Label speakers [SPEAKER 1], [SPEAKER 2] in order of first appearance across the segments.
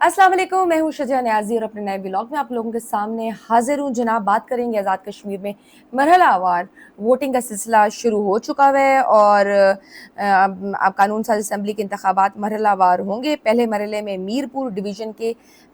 [SPEAKER 1] अस्सलाम वालेकुम, मैं हूँ शजा न्याजी और अपने नए व्लॉग में आप लोगों के सामने हाजिर हूँ। जनाब, बात करेंगे आज़ाद कश्मीर में मरहलावार वोटिंग का सिलसिला शुरू हो चुका है और अब कानून साज असम्बली के इंतखाबात मरहलावार होंगे। पहले मरहले में मीरपुर डिवीज़न के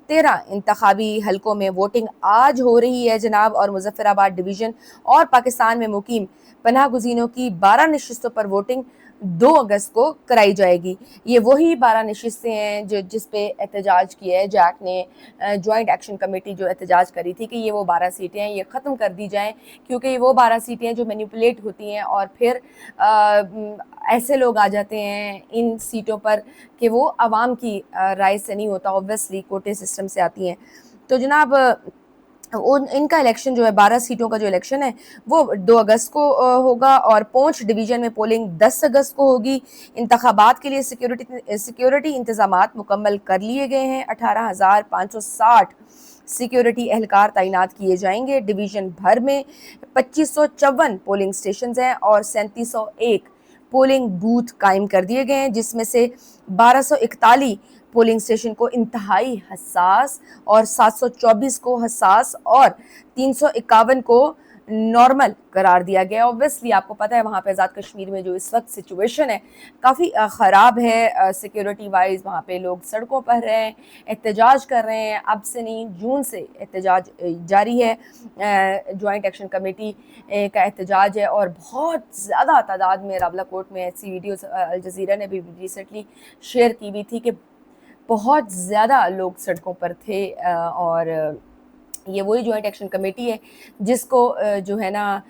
[SPEAKER 1] 13 इंतखाबी हलकों में वोटिंग आज हो रही है जनाब, और मुजफ्फराबाद डिवीज़न और पाकिस्तान में मुकीम पनाह गुज़ीनों की 12 नशिस्तों पर वोटिंग 2 अगस्त को कराई जाएगी। ये वही 12 नशिस्तें हैं जो जिस पे एहतजाज किया है जैक ने। जॉइंट एक्शन कमेटी जो एहतजाज करी थी कि ये वो 12 सीटें हैं, ये ख़त्म कर दी जाएं, क्योंकि ये वो 12 सीटें हैं जो मैनिपुलेट होती हैं और फिर ऐसे लोग आ जाते हैं इन सीटों पर कि वो आवाम की राय से नहीं होता, ऑब्वियसली कोटे सिस्टम से आती हैं। तो जनाब, इनका इलेक्शन जो है 12 सीटों का जो इलेक्शन है वो 2 अगस्त को होगा और पूंछ डिवीज़न में पोलिंग 10 अगस्त को होगी। इंतखाबात के लिए सिक्योरिटी इंतजामात मुकम्मल कर लिए गए हैं। 18,560 सिक्योरिटी एहलकार तैनात किए जाएंगे। डिवीज़न भर में 2554 पोलिंग स्टेशन हैं और 3701 पोलिंग बूथ कायम कर दिए गए हैं, जिसमें से 1241 पोलिंग स्टेशन को इंतहाई हसास और 724 को हसास और 351 को नॉर्मल करार दिया गया। ऑब्वियसली आपको पता है वहाँ पे आज़ाद कश्मीर में जो इस वक्त सिचुएशन है काफ़ी ख़राब है सिक्योरिटी वाइज। वहाँ पे लोग सड़कों पर हैं, एहतजाज कर रहे हैं। अब से नहीं, जून से एहतजाज जारी है। जॉइंट एक्शन कमेटी का एहतजाज है और बहुत ज़्यादा तादाद में रावलाकोट में ऐसी वीडियोस अल जज़ीरा ने भी रिसेंटली शेयर की हुई थी कि बहुत ज़्यादा लोग सड़कों पर थे। और ये वही जॉइंट एक्शन कमेटी है जिसको जो है ना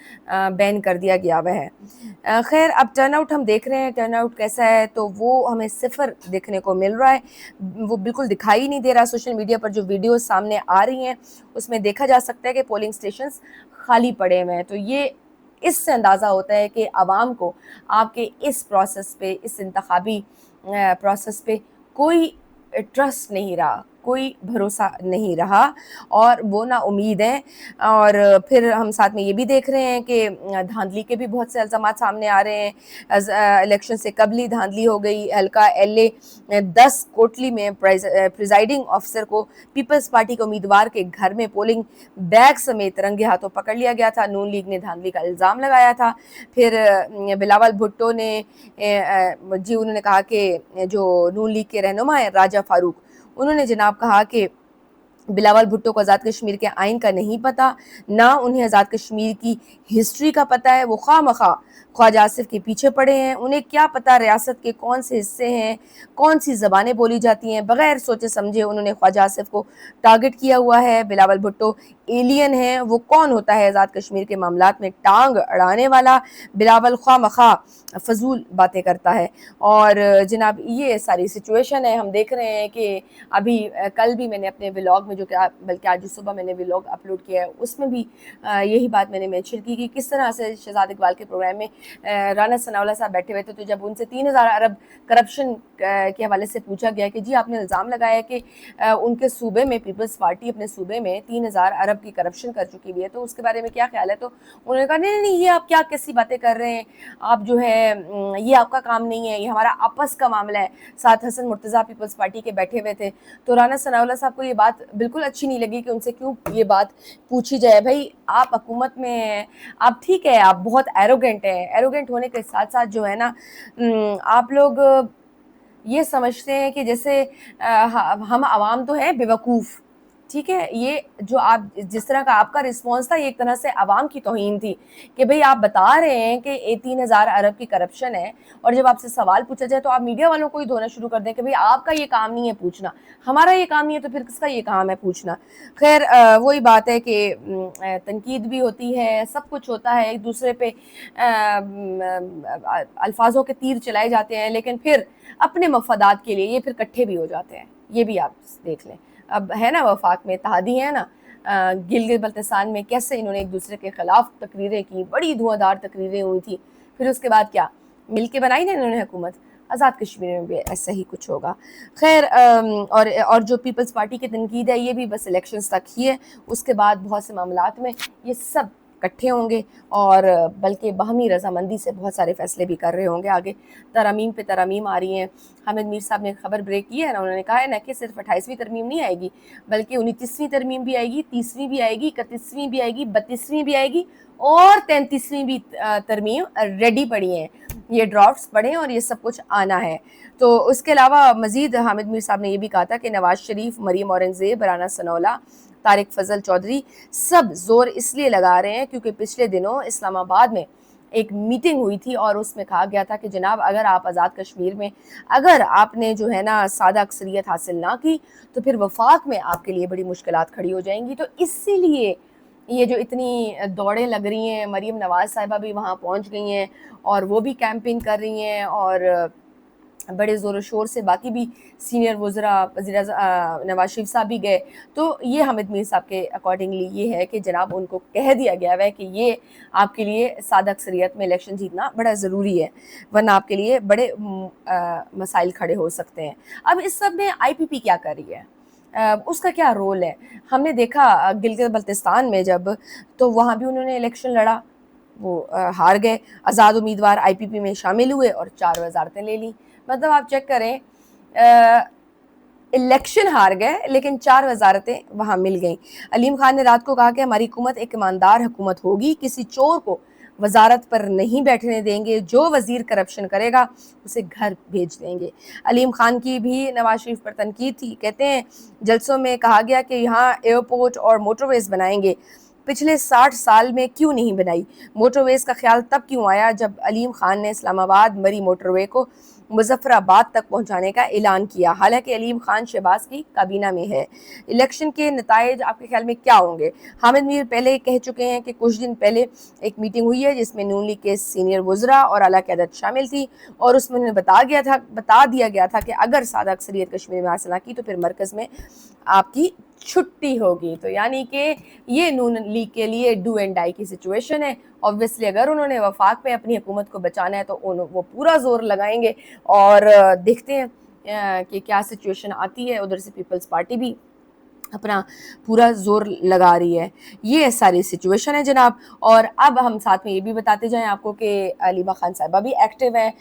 [SPEAKER 1] बैन कर दिया गया हुआ है। खैर, अब टर्नआउट हम देख रहे हैं, टर्नआउट कैसा है तो वो हमें सिफर देखने को मिल रहा है, वो बिल्कुल दिखाई नहीं दे रहा। सोशल मीडिया पर जो वीडियोस सामने आ रही हैं उसमें देखा जा सकता है कि पोलिंग स्टेशंस खाली पड़े हुए हैं। तो ये इससे अंदाज़ा होता है कि आवाम को आपके इस प्रोसेस पे, इस इंतखाबी प्रोसेस पे कोई ट्रस्ट नहीं रहा, कोई भरोसा नहीं रहा और वो ना उम्मीद है। और फिर हम साथ में ये भी देख रहे हैं कि धांधली के भी बहुत से इल्ज़ामात सामने आ रहे हैं। इलेक्शन से कबली धांधली हो गई। हल्का LA 10 कोटली में प्रिजाइडिंग ऑफिसर को पीपल्स पार्टी के उम्मीदवार के घर में पोलिंग बैग समेत रंगे हाथों पकड़ लिया गया था। नून लीग ने धांधली का इल्ज़ाम लगाया था। फिर बिलावल भुट्टो ने जी उन्होंने कहा कि जो नून लीग के रहनुमा है राजा फारूक, उन्होंने जनाब कहा कि बिलावल भुट्टो को आज़ाद कश्मीर के आइन का नहीं पता, ना उन्हें आज़ाद कश्मीर की हिस्ट्री का पता है। वो खामखा ख्वाजा आसिफ के पीछे पड़े हैं। उन्हें क्या पता रियासत के कौन से हिस्से हैं, कौन सी ज़बानें बोली जाती हैं। बगैर सोचे समझे उन्होंने ख्वाजा आसिफ को टारगेट किया हुआ है। बिलावल भुट्टो एलियन है। वो कौन होता है आज़ाद कश्मीर के मामलात में टांग अड़ाने वाला? बिलावल खामखा फजूल बातें करता है। और जनाब, ये सारी सिचुएशन है। हम देख रहे हैं कि अभी कल भी मैंने अपने व्लॉग में, जो कि बल्कि आज सुबह मैंने व्लॉग अपलोड किया है, उसमें भी यही बात मैंने मेंशन की कि किस तरह से शहजाद इकबाल के प्रोग्राम में राना सनाउल्लाह साहब बैठे हुए थे, तो जब उनसे 3000 अरब करप्शन के हवाले से पूछा गया कि जी आपने इल्ज़ाम लगाया कि उनके सूबे में, पीपल्स पार्टी अपने सूबे में 3000 अरब की करप्शन कर चुकी हुई है, तो उसके बारे में क्या ख्याल है? तो उन्होंने कहा नहीं नहीं, ये आप क्या कैसी बातें कर रहे हैं, आप जो है ये आपका काम नहीं है, ये हमारा आपस का मामला है। साथ हसन मुर्तज़ा पीपल्स पार्टी के बैठे हुए थे। तो राना सनाउल्लाह साहब को ये बात बिल्कुल अच्छी नहीं लगी कि उनसे क्यों ये बात पूछी जाए। भाई, आप हुकूमत में हैं, आप ठीक है, आप बहुत एरोगेंट हैं। एरोगेंट होने के साथ साथ जो है ना, आप लोग ये समझते हैं कि जैसे हम आवाम तो हैं बेवकूफ़, ठीक है। ये जो आप जिस तरह का आपका रिस्पॉन्स था, ये एक तरह से आवाम की तौहीन थी कि भाई आप बता रहे हैं कि 3000 अरब की करप्शन है, और जब आपसे सवाल पूछा जाए तो आप मीडिया वालों को ही धोना शुरू कर दें कि भाई आपका ये काम नहीं है पूछना, हमारा ये काम नहीं है तो फिर किसका ये काम है पूछना। खैर, वही बात है कि तनकीद भी होती है, सब कुछ होता है, एक दूसरे पे अल्फाजों के तीर चलाए जाते हैं, लेकिन फिर अपने मफादात के लिए ये फिर इकट्ठे भी हो जाते हैं। ये भी आप देख लें। अब है ना, वफाक में इत्तेहादी है ना, गिलगित बल्तिस्तान में कैसे इन्होंने एक दूसरे के खिलाफ तकरीरें की, बड़ी धुआंधार तकरीरें हुई थी। फिर उसके बाद क्या मिल के बनाई ना इन्होंने हुकूमत। आज़ाद कश्मीर में भी ऐसा ही कुछ होगा। खैर, और जो पीपल्स पार्टी की तनकीद है ये भी बस इलेक्शंस तक ही है, उसके बाद बहुत से मामलात में ये सब इकट्ठे होंगे और बल्कि बाहमी रजामंदी से बहुत सारे फैसले भी कर रहे होंगे आगे। तरमीम पे तरमीम आ रही हैं। हामिद मीर साहब ने खबर ब्रेक की है ना, उन्होंने कहा है ना कि सिर्फ 28वीं तरमीम नहीं आएगी, बल्कि 29वीं तरमीम भी आएगी, 30वीं भी आएगी, 31वीं भी आएगी, 32वीं भी आएगी और 33वीं भी तरमीम रेडी पड़ी हैं। ये ड्राफ्ट्स पढ़ें और ये सब कुछ आना है। तो उसके अलावा मजीद हामिद मीर साहब ने ये भी कहा था कि नवाज शरीफ, मरीम औरंगजेब, राना सनौला, तारिक फजल चौधरी सब जोर इसलिए लगा रहे हैं क्योंकि पिछले दिनों इस्लामाबाद में एक मीटिंग हुई थी और उसमें कहा गया था कि जनाब अगर आप आज़ाद कश्मीर में अगर आपने जो है ना सादा अक्सरियत हासिल ना की तो फिर वफाक में आपके लिए बड़ी मुश्किलात खड़ी हो जाएंगी। तो इसीलिए ये जो इतनी दौड़ें लग रही हैं, मरीम नवाज़ साहिबा भी वहाँ पहुँच गई हैं और वो भी कैंपेन कर रही हैं और बड़े ज़ोर शोर से बाकी भी सीनियर वज़रा नवाज शरीफ साहब भी गए। तो ये हामिद मीर साहब के अकॉर्डिंगली ये है कि जनाब उनको कह दिया गया है कि ये आपके लिए सादा अक्सरियत में इलेक्शन जीतना बड़ा ज़रूरी है, वरना आपके लिए बड़े मसाइल खड़े हो सकते हैं। अब इस सब में IPP क्या कर रही है, उसका क्या रोल है? हमने देखा गिलगित बल्तिस्तान में जब, तो वहाँ भी उन्होंने इलेक्शन लड़ा, वो हार गए। आज़ाद उम्मीदवार IPP में शामिल हुए और 4 वजारतें ले ली। मतलब आप चेक करें, इलेक्शन हार गए लेकिन 4 वजारतें वहाँ मिल गईं। अलीम खान ने रात को कहा कि हमारी हुकूमत एक ईमानदार हुकूमत होगी, किसी चोर को वजारत पर नहीं बैठने देंगे, जो वजीर करप्शन करेगा उसे घर भेज देंगे। अलीम खान की भी नवाज शरीफ पर तनकीद थी। कहते हैं जलसों में कहा गया कि यहाँ एयरपोर्ट और मोटरवेज बनाएंगे, पिछले 60 साल में क्यों नहीं बनाई? मोटरवेज का ख्याल तब क्यों आया जब अलीम खान ने इस्लामाबाद मरी मोटरवे को मुजफ्फराबाद तक पहुंचाने का ऐलान किया। हालांकि अलीम खान शहबाज की काबीना में है। इलेक्शन के नताइज आपके ख्याल में क्या होंगे? हामिद मीर पहले कह चुके हैं कि कुछ दिन पहले एक मीटिंग हुई है जिसमें नून लीग के सीनियर वज़रा और आला क़यादत शामिल थी और उसमें उन्हें बता दिया गया था कि अगर सादा अक्सरियत कश्मीर में हासिल की तो फिर मरकज़ में आपकी छुट्टी होगी। तो यानी कि ये नून लीग के लिए डू एंड डाई की सिचुएशन है। ऑब्वियसली अगर उन्होंने वफाक में अपनी हुकूमत को बचाना है तो वो पूरा जोर लगाएंगे और देखते हैं कि क्या सिचुएशन आती है। उधर से पीपल्स पार्टी भी अपना पूरा जोर लगा रही है। ये सारी सिचुएशन है जनाब। और अब हम साथ में ये भी बताते जाएं आपको कि अलीमा खान साहिबा भी एक्टिव हैं,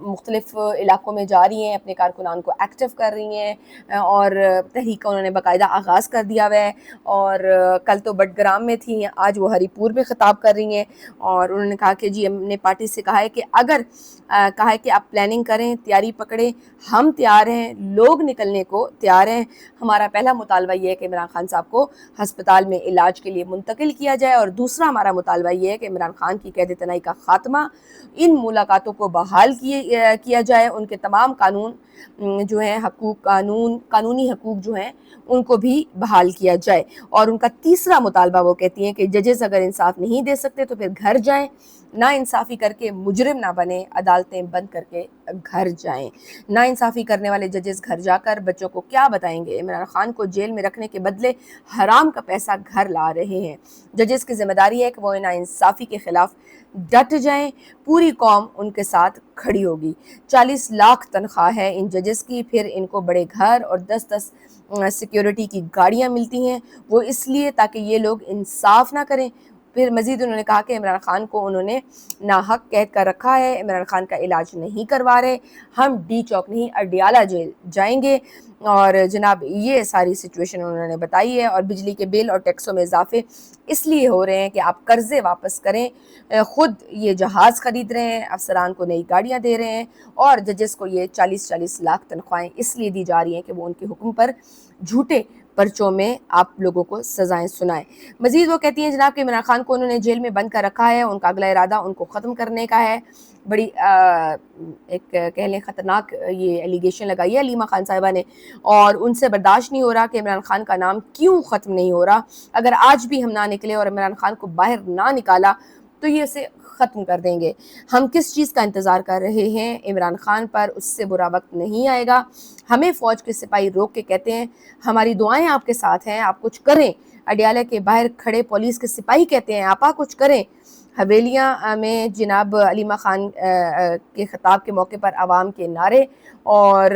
[SPEAKER 1] मुख्तलिफ इलाकों में जा रही हैं, अपने कारकुनान को एक्टिव कर रही हैं और तहरीक का उन्होंने बाकायदा आगाज़ कर दिया हुआ है। और कल तो बडग्राम में थी, आज वो हरीपुर में ख़िताब कर रही हैं और उन्होंने कहा कि जी हमने पार्टी से कहा है कि अगर कहा है कि आप प्लानिंग करें, तैयारी पकड़ें, हम तैयार हैं, लोग निकलने को तैयार हैं। हमारा पहला मुतालबा ये है कि इमरान खान साहब को हस्पताल में इलाज के लिए मुंतकिल किया जाए और दूसरा हमारा मुतालबा ये है कि इमरान खान की कैद तनाई का खात्मा, इन मुलाकातों को बहाल किया जाए, उनके तमाम कानून जो हैं हकूक कानूनी हकूक जो हैं उनको भी बहाल किया जाए। और उनका तीसरा मुतालबा वो कहती हैं कि जजेस अगर इंसाफ नहीं दे सकते तो फिर घर जाएं, ना इंसाफ़ी करके मुजरिम ना बने, अदालतें बंद करके घर जाएं। ना इंसाफ़ी करने वाले जजेस घर जाकर बच्चों को क्या बताएंगे? इमरान खान को जेल में रखने के बदले हराम का पैसा घर ला रहे हैं। जजेस की जिम्मेदारी है कि वो ना इंसाफ़ी के ख़िलाफ़ डट जाएं, पूरी कौम उनके साथ खड़ी होगी। 40 लाख तनख्वाह है इन जजेस की, फिर इनको बड़े घर और 10-10 सिक्योरिटी की गाड़ियाँ मिलती हैं, वो इसलिए ताकि ये लोग इंसाफ ना करें। फिर मज़ीद उन्होंने कहा कि इमरान खान को उन्होंने नाहक कैद कर रखा है, इमरान खान का इलाज नहीं करवा रहे, हम डी चौक नहीं अडियाला जेल जाएंगे। और जनाब ये सारी सिचुएशन उन्होंने बताई है। और बिजली के बिल और टैक्सों में इजाफे इसलिए हो रहे हैं कि आप कर्ज़े वापस करें, ख़ुद ये जहाज़ ख़रीद रहे हैं, अफसरान को नई गाड़ियाँ दे रहे हैं और जजेस को ये 40-40 लाख तनख्वाहें इसलिए दी जा रही हैं कि वो उनके हुक्म पर झूठे पर्चों में आप लोगों को सजाएं सुनाएं। मजीद वो कहती हैं जनाब कि इमरान खान को उन्होंने जेल में बंद कर रखा है, उनका अगला इरादा उनको ख़त्म करने का है। बड़ी एक कह लें ख़तरनाक ये एलिगेशन लगाई है अलीमा खान साहिबा ने और उनसे बर्दाश्त नहीं हो रहा कि इमरान खान का नाम क्यों ख़त्म नहीं हो रहा। अगर आज भी हम ना निकले और इमरान खान को बाहर ना निकाला तो ये उसे ख़त्म कर देंगे। हम किस चीज़ का इंतज़ार कर रहे हैं? इमरान खान पर उससे बुरा वक्त नहीं आएगा। हमें फ़ौज के सिपाही रोक के कहते हैं हमारी दुआएं आपके साथ हैं, आप कुछ करें। अडियाला के बाहर खड़े पुलिस के सिपाही कहते हैं आप कुछ करें। हवेलियाँ में जनाब अलीमा खान के ख़िताब के मौके पर आवाम के नारे और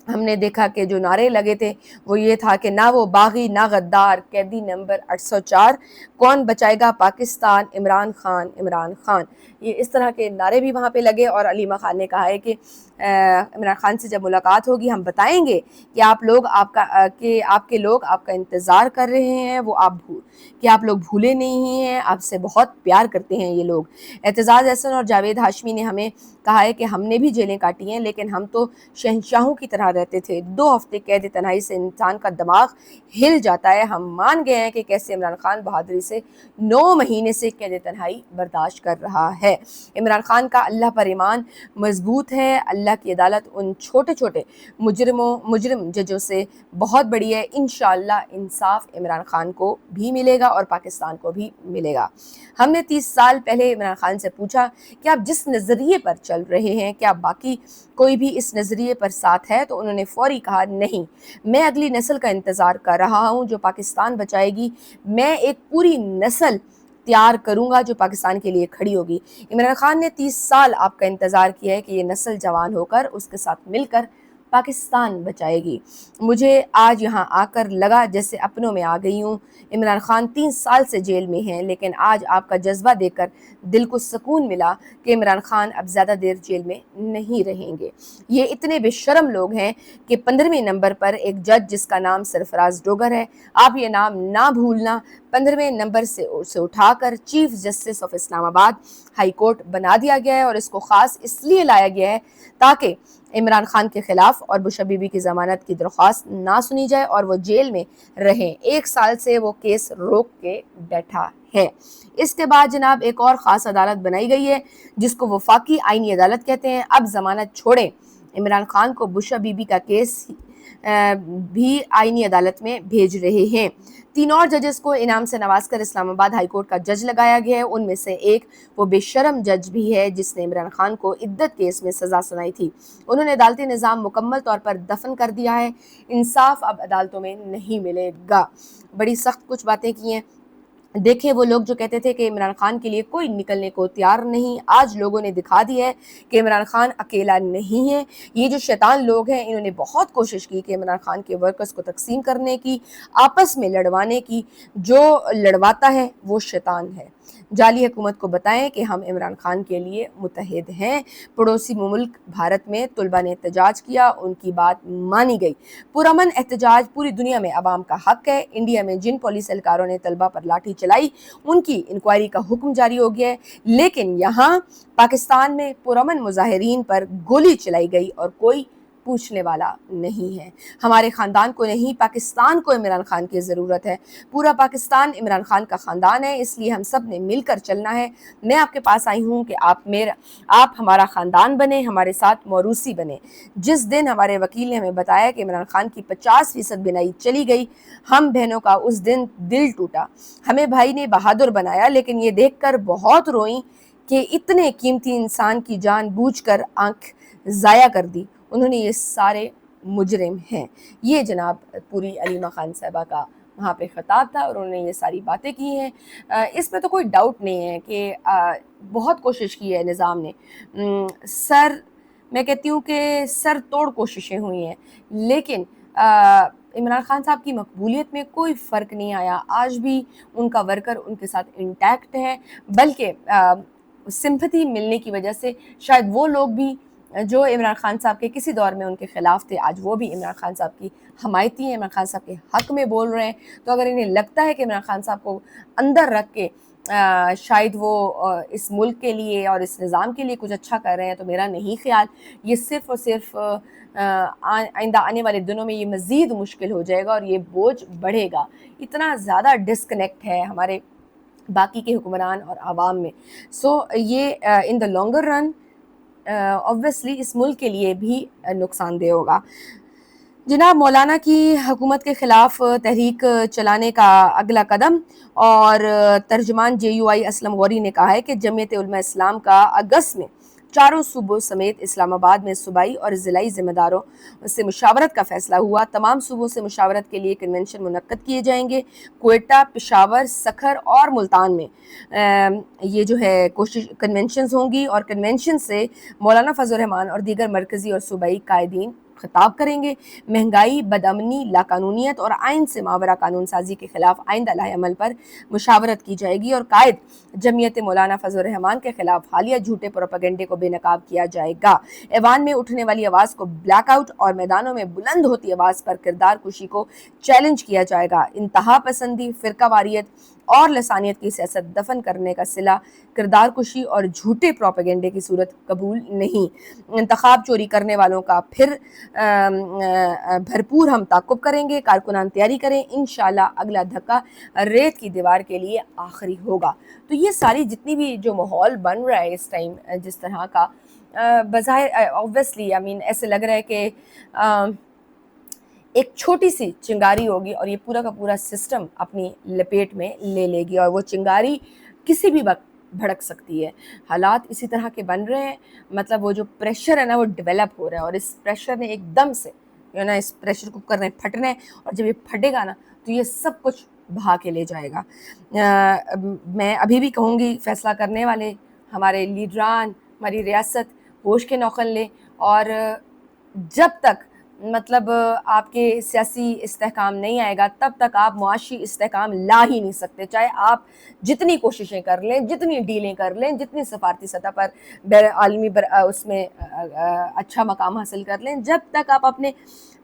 [SPEAKER 1] ہم نے دیکھا کہ جو نعرے لگے تھے وہ یہ تھا کہ نہ وہ باغی نہ غدار، قیدی نمبر 804، کون بچائے گا پاکستان، عمران خان عمران خان، یہ اس طرح کے نعرے بھی وہاں پہ لگے۔ اور علیمہ خان نے کہا ہے کہ عمران خان سے جب ملاقات ہوگی ہم بتائیں گے کہ آپ کے لوگ آپ کا انتظار کر رہے ہیں، وہ آپ لوگ بھولے نہیں ہیں، آپ سے بہت پیار کرتے ہیں یہ لوگ۔ اعتزاز احسن اور جاوید ہاشمی نے ہمیں کہا ہے کہ ہم نے بھی جیلیں کاٹی ہیں لیکن ہم تو شہنشاہوں کی طرح رہتے تھے، 2 ہفتے قید تنہائی سے انسان کا دماغ ہل جاتا ہے۔ ہم مان گئے ہیں کہ کیسے عمران خان بہادری سے 9 مہینے سے قید تنہائی برداشت کر رہا ہے۔ عمران خان کا اللہ پر ایمان مضبوط ہے، اللہ کی عدالت ان چھوٹے چھوٹے مجرم ججوں سے بہت بڑی ہے، انشاءاللہ انصاف عمران خان کو بھی ملے گا اور پاکستان کو بھی ملے گا۔ ہم نے 30 سال پہلے عمران خان سے پوچھا کہ آپ جس نظریے پر چل رہے ہیں کیا باقی کوئی بھی اس نظریے پر ساتھ ہے، تو انہوں نے فوری کہا نہیں، میں اگلی نسل کا انتظار کر رہا ہوں جو پاکستان بچائے گی، میں ایک پوری نسل تیار کروں گا جو پاکستان کے لیے کھڑی ہوگی۔ عمران خان نے 30 سال آپ کا انتظار کیا ہے کہ یہ نسل جوان ہو کر اس کے ساتھ مل کر پاکستان بچائے گی۔ مجھے آج یہاں آ کر لگا جیسے اپنوں میں آ گئی ہوں۔ عمران خان 3 سال سے جیل میں ہیں لیکن آج آپ کا جذبہ دیکھ کر دل کو سکون ملا کہ عمران خان اب زیادہ دیر جیل میں نہیں رہیں گے۔ یہ اتنے بے شرم لوگ ہیں کہ 15ویں نمبر پر ایک جج جس کا نام سرفراز ڈوگر ہے، آپ یہ نام نہ بھولنا، 15ویں نمبر سے اٹھا کر چیف جسٹس آف اسلام آباد ہائی کورٹ بنا دیا گیا ہے، اور اس کو خاص اس لیے لایا گیا ہے تاکہ عمران خان کے خلاف اور بشا بی بی کی ضمانت کی درخواست نہ سنی جائے اور وہ جیل میں رہیں۔ 1 سال سے وہ کیس روک کے بیٹھا ہے۔ اس کے بعد جناب ایک اور خاص عدالت بنائی گئی ہے جس کو وفاقی آئینی عدالت کہتے ہیں۔ اب ضمانت چھوڑیں، عمران خان کو بشا بی بی کا کیس بھی آئینی عدالت میں بھیج رہے ہیں۔ 3 اور ججز کو انعام سے نواز کر اسلام آباد ہائی کورٹ کا جج لگایا گیا ہے، ان میں سے ایک وہ بے شرم جج بھی ہے جس نے عمران خان کو عدت کیس میں سزا سنائی تھی۔ انہوں نے عدالتی نظام مکمل طور پر دفن کر دیا ہے، انصاف اب عدالتوں میں نہیں ملے گا۔ بڑی سخت کچھ باتیں کی ہیں۔ دیکھیں وہ لوگ جو کہتے تھے کہ عمران خان کے لیے کوئی نکلنے کو تیار نہیں، آج لوگوں نے دکھا دیا ہے کہ عمران خان اکیلا نہیں ہے۔ یہ جو شیطان لوگ ہیں انہوں نے بہت کوشش کی کہ عمران خان کے ورکرز کو تقسیم کرنے کی، آپس میں لڑوانے کی، جو لڑواتا ہے وہ شیطان ہے۔ جعلی حکومت کو بتائیں کہ ہم عمران خان کے لیے متحد ہیں۔ پڑوسی ملک بھارت میں طلبہ نے احتجاج کیا، ان کی بات مانی گئی۔ پرامن احتجاج پوری دنیا میں عوام کا حق ہے۔ انڈیا میں جن پولیس اہلکاروں نے طلبہ پر لاٹھی چلائی ان کی انکوائری کا حکم جاری ہو گیا ہے، لیکن یہاں پاکستان میں پرامن مظاہرین پر گولی چلائی گئی اور کوئی پوچھنے والا نہیں ہے۔ ہمارے خاندان کو نہیں، پاکستان کو عمران خان کی ضرورت ہے۔ پورا پاکستان عمران خان کا خاندان ہے، اس لیے ہم سب نے مل کر چلنا ہے۔ میں آپ کے پاس آئی ہوں کہ آپ ہمارا خاندان بنے، ہمارے ساتھ موروثی بنے۔ جس دن ہمارے وکیل نے ہمیں بتایا کہ عمران خان کی 50% بینائی چلی گئی، ہم بہنوں کا اس دن دل ٹوٹا۔ ہمیں بھائی نے بہادر بنایا، لیکن یہ دیکھ کر بہت روئیں کہ اتنے قیمتی انسان کی جان بوجھ کر آنکھ ضائع کر دی۔ انہوں نے یہ سارے مجرم ہیں۔ یہ جناب پوری علیمہ خان صاحبہ کا وہاں پہ خطاب تھا اور انہوں نے یہ ساری باتیں کی ہیں۔ اس میں تو کوئی ڈاؤٹ نہیں ہے کہ بہت کوشش کی ہے نظام نے، میں کہتی ہوں کہ سر توڑ کوششیں ہوئی ہیں، لیکن عمران خان صاحب کی مقبولیت میں کوئی فرق نہیں آیا۔ آج بھی ان کا ورکر ان کے ساتھ انٹیکٹ ہے، بلکہ سمپتھی ملنے کی وجہ سے شاید وہ لوگ بھی جو عمران خان صاحب کے کسی دور میں ان کے خلاف تھے آج وہ بھی عمران خان صاحب کی حمایتی ہیں، عمران خان صاحب کے حق میں بول رہے ہیں۔ تو اگر انہیں لگتا ہے کہ عمران خان صاحب کو اندر رکھ کے شاید وہ اس ملک کے لیے اور اس نظام کے لیے کچھ اچھا کر رہے ہیں، تو میرا نہیں خیال، یہ صرف اور صرف آئندہ آنے والے دنوں میں یہ مزید مشکل ہو جائے گا اور یہ بوجھ بڑھے گا۔ اتنا زیادہ ڈسکنیکٹ ہے ہمارے باقی کے حکمران اور عوام میں۔ سو یہ ان دا لانگر رن obviously اس ملک کے لیے بھی نقصان دہ ہوگا۔ جناب مولانا کی حکومت کے خلاف تحریک چلانے کا اگلا قدم، اور ترجمان JUI اسلم غوری نے کہا ہے کہ جمعیت علماء اسلام کا اگست میں 4 صوبوں سمیت اسلام آباد میں صوبائی اور ضلعی ذمہ داروں سے مشاورت کا فیصلہ ہوا۔ تمام صوبوں سے مشاورت کے لیے کنونشن منعقد کیے جائیں گے۔ کوئٹہ، پشاور، سکھر اور ملتان میں یہ جو ہے کنونشنز ہوں گی، اور کنونشن سے مولانا فضل الرحمان اور دیگر مرکزی اور صوبائی قائدین खिताब करेंगे। महंगाई, बदअमनी, लाकानूनियत और आइन से मावरा कानून साजी के खिलाफ आइंदा लाए अमल पर मुशावरत की जाएगी और कायद जमीयत मौलाना फजल रहमान के खिलाफ हालिया झूठे प्रोपेगेंडे को बेनकाब किया जाएगा। ऐवान में उठने वाली आवाज़ को ब्लैकआउट और मैदानों में बुलंद होती आवाज़ पर किरदार कुशी को चैलेंज किया जाएगा। इंतहा पसंदी, फ़िरका वारियत और लसानियत की सियासत दफन करने का सिला किरदार कुशी और झूठे प्रोपेगेंडे की सूरत कबूल नहीं। इंतखाब चोरी करने वालों का फिर भरपूर हम ताक़ुब करेंगे। कारकुनान तैयारी करें, इंशाअल्लाह अगला धक्का रेत की दीवार के लिए आखिरी होगा। तो ये सारी जितनी भी जो माहौल बन रहा है इस टाइम, जिस तरह का बज़ाहिर ऑब्वियसली आई मीन ऐसे लग रहा है कि एक छोटी सी चिंगारी होगी और ये पूरा का पूरा सिस्टम अपनी लपेट में ले लेगी और वो चिंगारी किसी भी वक्त भड़क सकती है। हालात इसी तरह के बन रहे हैं, मतलब वो जो प्रेशर है ना वो डेवलप हो रहा है और इस प्रेशर ने एकदम से ना इस प्रेशर कुकर ने फटना है और जब ये फटेगा ना तो ये सब कुछ बहा के ले जाएगा। मैं अभी भी कहूँगी फैसला करने वाले हमारे लीडरान, हमारी रियासत होश के नौकन ले और जब तक मतलब आपके सियासी इस्तेहकाम नहीं आएगा तब तक आप मुआशी इस्तेहकाम ला ही नहीं सकते। चाहे आप जितनी कोशिशें कर लें, जितनी डीलें कर लें, जितनी सफारती सतह पर आलमी उसमें अच्छा मकाम हासिल कर लें, जब तक आप अपने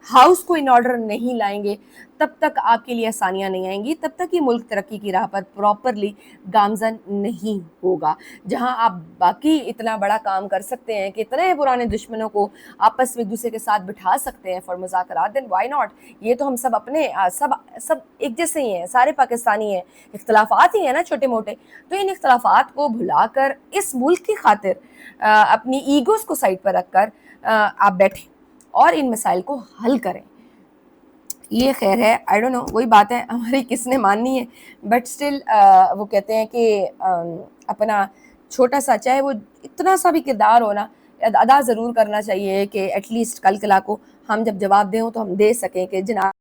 [SPEAKER 1] हाउस को इन ऑर्डर नहीं लाएंगे तब तक आपके लिए आसानियाँ नहीं आएंगी, तब तक ये मुल्क तरक्की की राह पर प्रॉपरली गामजन नहीं होगा। जहाँ आप बाकी इतना बड़ा काम कर सकते हैं कि इतने पुराने दुश्मनों को आपस में एक दूसरे के साथ बिठा सकते हैं फॉर मुज़ाकरात, देन व्हाई नॉट। ये तो हम सब अपने सब एक जैसे ही हैं, सारे पाकिस्तानी हैं, इख्तलाफात ही हैं ना छोटे मोटे। तो इन इख्तलाफात को भुलाकर इस मुल्क की खातिर अपनी ईगोज़ को साइड पर रखकर आप बैठें और इन मसाइल को हल करें। ये खैर है, आई डोंट नो, वही बात है हमारी किसने माननी है, बट स्टिल वो कहते हैं कि अपना छोटा सा चाहे वो इतना सा भी किरदार हो ना अदा ज़रूर करना चाहिए कि एटलीस्ट कल कला को हम जब जवाब दें तो हम दे सकें कि जनाब